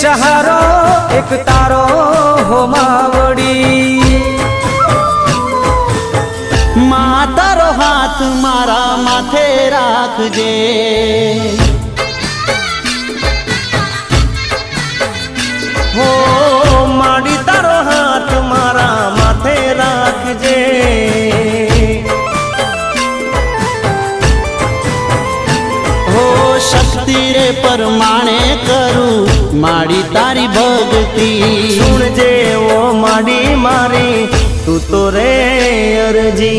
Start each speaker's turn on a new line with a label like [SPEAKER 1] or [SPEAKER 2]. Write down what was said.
[SPEAKER 1] सहारो एक तारो हो मावड़ी।
[SPEAKER 2] मातारो हाथ मारा माथे राखजे,
[SPEAKER 3] हो माड़ी तारो हाथ मारा माथे राखजे।
[SPEAKER 2] हो शक्ति रे परमाणे करूं माड़ी तारी भक्ति।
[SPEAKER 3] सुनजे वो माड़ी मारी तू तो रे अरजी।